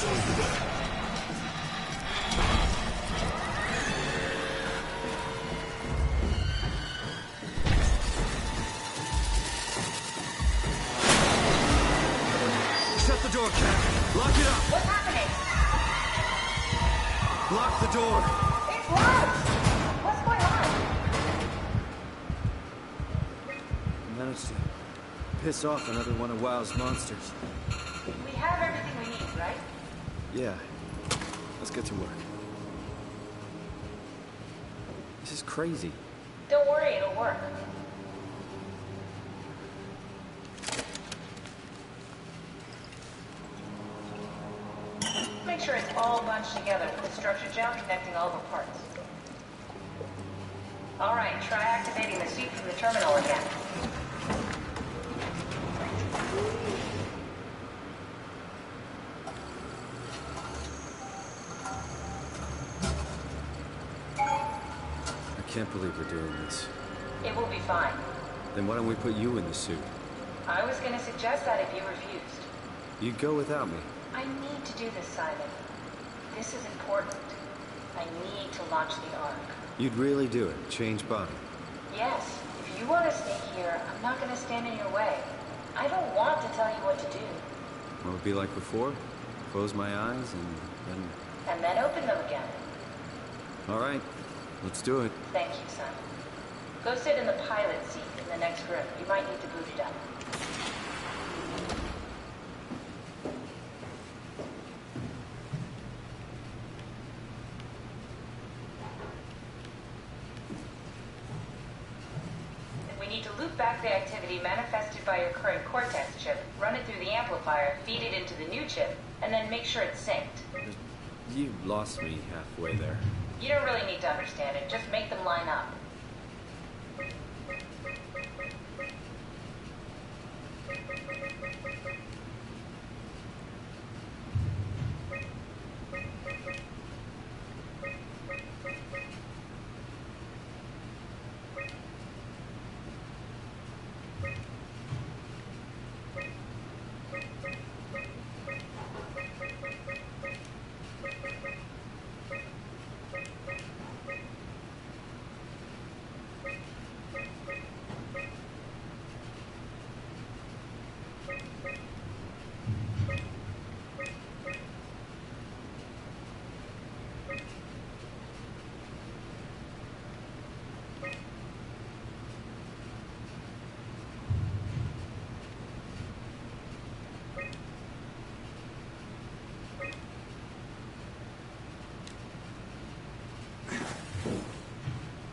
Shut the door, Cat. Lock it up. What's happening? Lock the door. It's locked. What's going on? I managed to piss off another one of WoW's monsters. We have everything we need, right? Yeah. Let's get to work. This is crazy. Don't worry, it'll work. Make sure it's all bunched together with the structure gel connecting all the parts. All right, try activating the suit from the terminal again. I can't believe we're doing this. It will be fine. Then why don't we put you in the suit? I was going to suggest that if you refused. You'd go without me. I need to do this, Simon. This is important. I need to launch the Ark. You'd really do it? Change body? Yes. If you want to stay here, I'm not going to stand in your way. I don't want to tell you what to do. What would it be like before? Close my eyes and then... And then open them again. All right. Let's do it. Thank you, son. Go sit in the pilot seat in the next room. You might need to boot it up. We need to loop back the activity manifested by your current Cortex chip, run it through the amplifier, feed it into the new chip, and then make sure it's synced. You lost me halfway there. You don't really need to understand it. Just make them line up.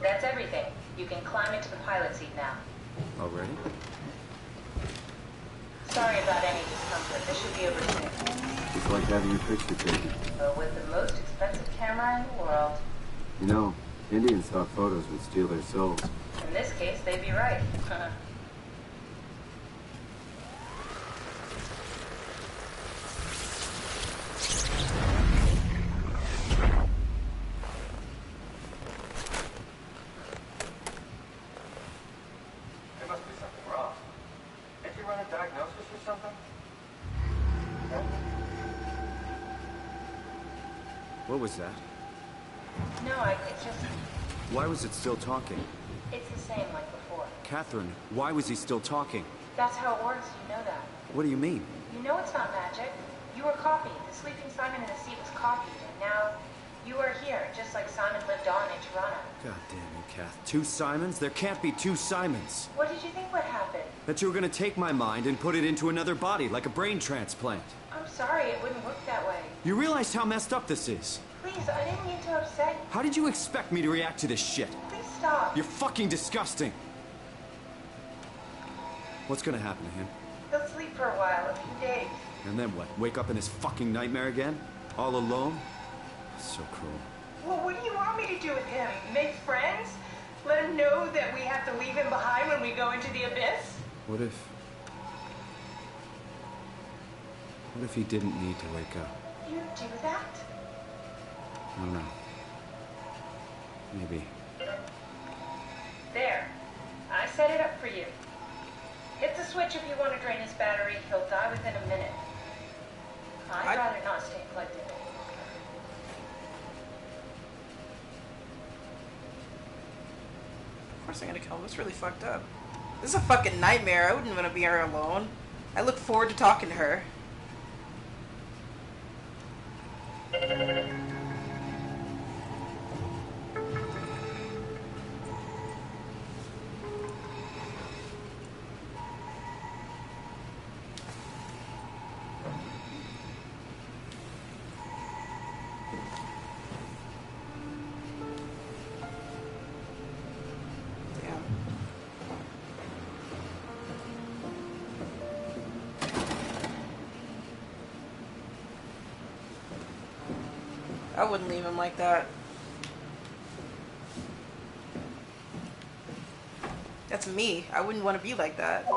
That's everything. You can climb into the pilot seat now. Already? Sorry about any discomfort. This should be over soon. It's like having your picture taken. But with the most expensive camera in the world. You know, Indian stock photos would steal their souls. In this case, they'd be right. There must be something wrong. Did you run a diagnosis or something? What was that? No, it's just... Why was it still talking? It's the same like before. Catherine, why was he still talking? That's how it works, you know that. What do you mean? You know it's not magic. You were copied. The sleeping Simon in the seat was copied, and now you are here, just like Simon lived on in Toronto. God damn you, Kath. Two Simons? There can't be two Simons. What did you think would happen? That you were gonna take my mind and put it into another body, like a brain transplant. I'm sorry, it wouldn't work that way. You realize how messed up this is? Please, I didn't mean to upset you. How did you expect me to react to this shit? Please stop. You're fucking disgusting. What's gonna happen to him? He'll sleep for a while, a few days. And then what? Wake up in his fucking nightmare again? All alone? So cruel. Well, what do you want me to do with him? Make friends? Let him know that we have to leave him behind when we go into the abyss? What if he didn't need to wake up? You'd do that? I don't know. Maybe. There. I set it up for you. Hit the switch if you want to drain his battery. He'll die within a minute. I'd rather not stay plugged in. Of course I'm gonna kill him. It's really fucked up. This is a fucking nightmare. I wouldn't want to be here alone. I look forward to talking to her. I wouldn't leave him like that. That's me. I wouldn't want to be like that.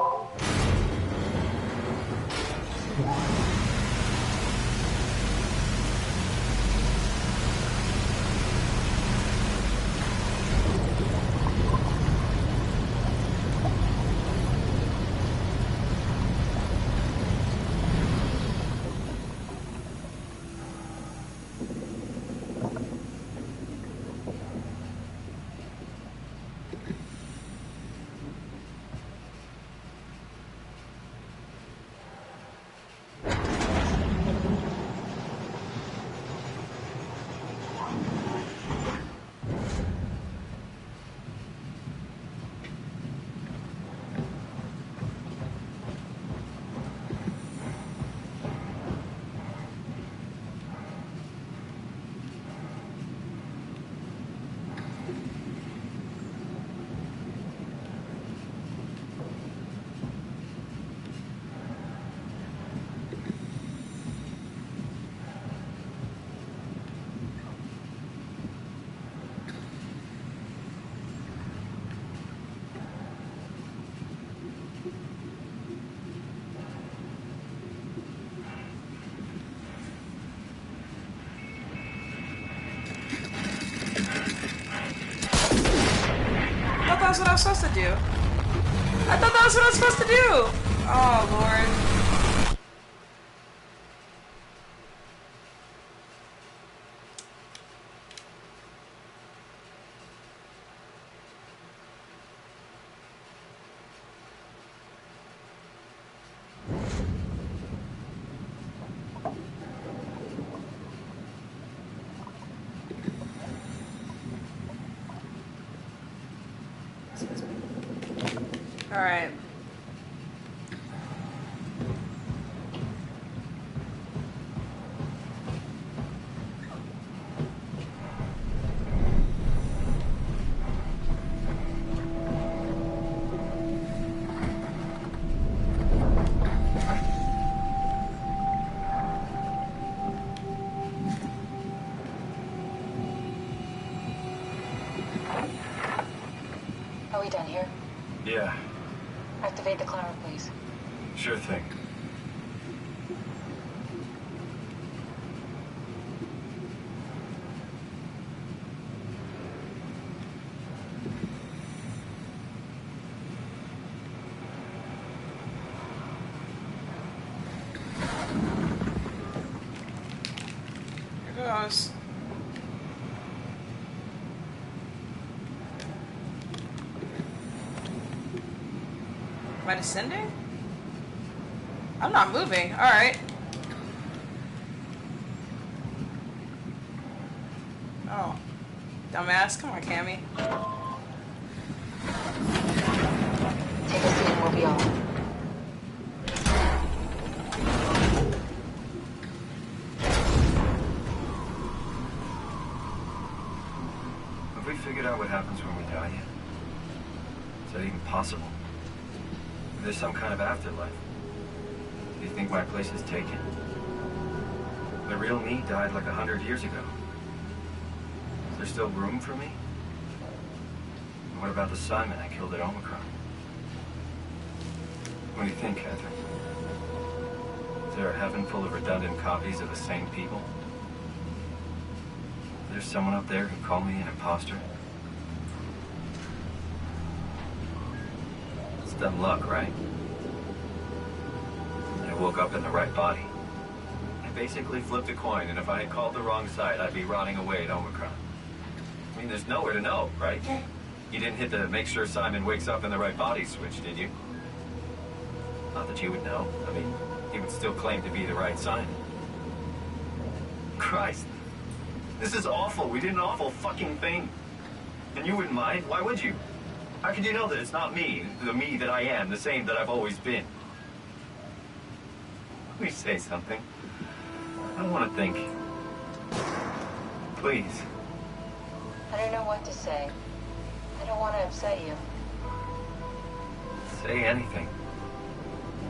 That's what I was supposed to do. I thought that was what I was supposed to do. Oh, Lord. All right. Are we done here? Yeah, Activate the climber, please. sure thing. Here goes. Am I descending? I'm not moving. All right. Oh, dumbass! Come on, Cammy. Take a seat and we'll be on. Have we figured out what happens when we die yet? Is that even possible? Is there some kind of afterlife? Do you think my place is taken? The real me died like 100 years ago. Is there still room for me? And what about the Simon I killed at Omicron? What do you think, Catherine? Is there a heaven full of redundant copies of the same people? Is there someone up there who called me an imposter? It's dumb luck, right? I woke up in the right body. And basically flipped a coin, and if I had called the wrong side, I'd be rotting away at Omicron. I mean, there's nowhere to know, right? You didn't hit the make sure Simon wakes up in the right body switch, did you? Not that you would know. I mean, he would still claim to be the right sign. Christ. This is awful. We did an awful fucking thing. And you wouldn't mind? Why would you? How could you know that it's not me, the me that I am, the same that I've always been? Please say something. I don't want to think. Please. I don't know what to say. I don't want to upset you. Say anything.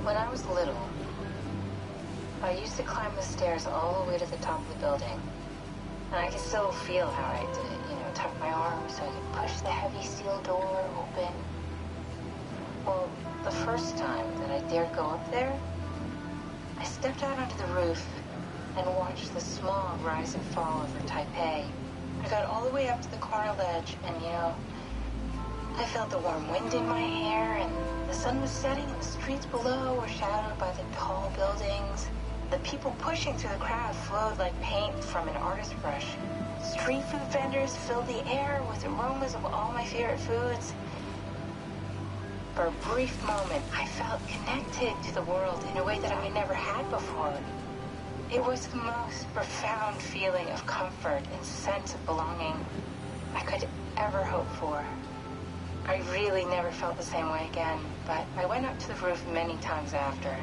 When I was little, I used to climb the stairs all the way to the top of the building. And I can still feel how I did it, you know, tuck my arms so I could push the heavy steel door open. Well, the first time that I dared go up there, I stepped out onto the roof and watched the smog rise and fall over Taipei. I got all the way up to the corner ledge and, you know, I felt the warm wind in my hair, and the sun was setting, and the streets below were shadowed by the tall buildings. The people pushing through the crowd flowed like paint from an artist's brush. Street food vendors filled the air with aromas of all my favorite foods. For a brief moment, I felt connected to the world in a way that I never had before. It was the most profound feeling of comfort and sense of belonging I could ever hope for. I really never felt the same way again, but I went up to the roof many times after.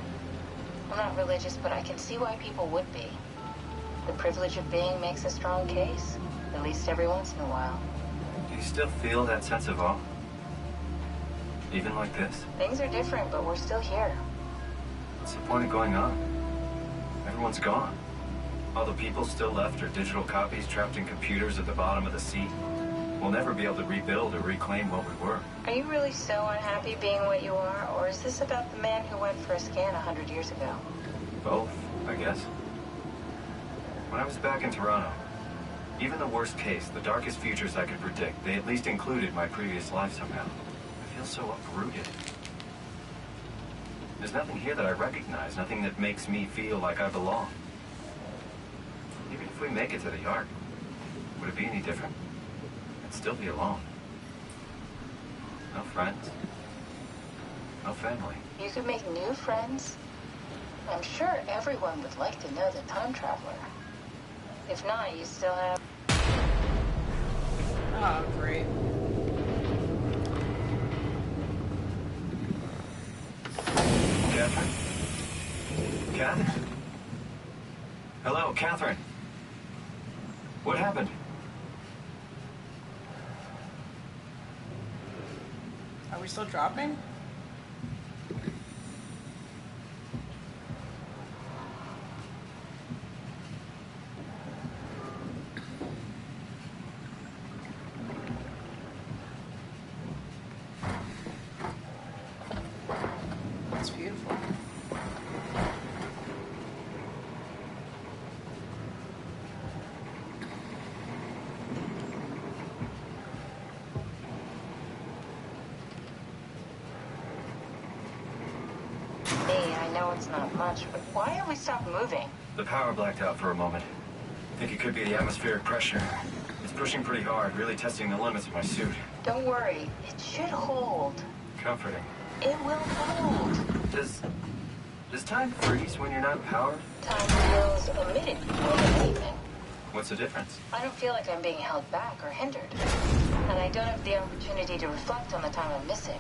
I'm not religious, but I can see why people would be. The privilege of being makes a strong case, at least every once in a while. Do you still feel that sense of awe? Even like this? Things are different, but we're still here. What's the point of going on? Everyone's gone. All the people still left are digital copies trapped in computers at the bottom of the sea. We'll never be able to rebuild or reclaim what we were. Are you really so unhappy being what you are, or is this about the man who went for a scan 100 years ago? Both, I guess. When I was back in Toronto, even the worst case, the darkest futures I could predict, they at least included my previous life somehow. I feel so uprooted. There's nothing here that I recognize, nothing that makes me feel like I belong. Even if we make it to the Ark, would it be any different? I'd still be alone. No friends. No family. You could make new friends. I'm sure everyone would like to know the time traveler. If not, you still have... Oh, great. Catherine? Catherine? Hello, Catherine. What happened? Are we still dropping? That's beautiful. It's not much, but why have we stopped moving? The power blacked out for a moment. I think it could be the atmospheric pressure. It's pushing pretty hard, really testing the limits of my suit. Don't worry, it should hold. Comforting. It will hold. Does time freeze when you're not powered? Time feels omitted more than anything. What's the difference? I don't feel like I'm being held back or hindered. And I don't have the opportunity to reflect on the time I'm missing.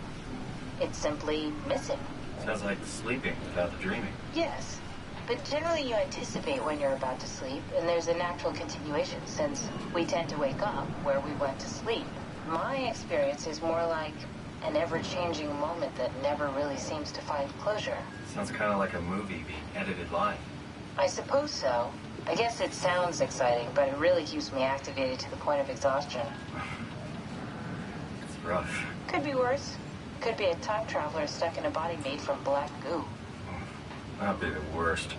It's simply missing. Sounds like sleeping without the dreaming. Yes, but generally you anticipate when you're about to sleep, and there's a natural continuation since we tend to wake up where we went to sleep. My experience is more like an ever-changing moment that never really seems to find closure. Sounds kind of like a movie being edited live. I suppose so. I guess it sounds exciting, but it really keeps me activated to the point of exhaustion. It's rough. Could be worse. Could be a time traveler stuck in a body made from black goo. That'd be the worst.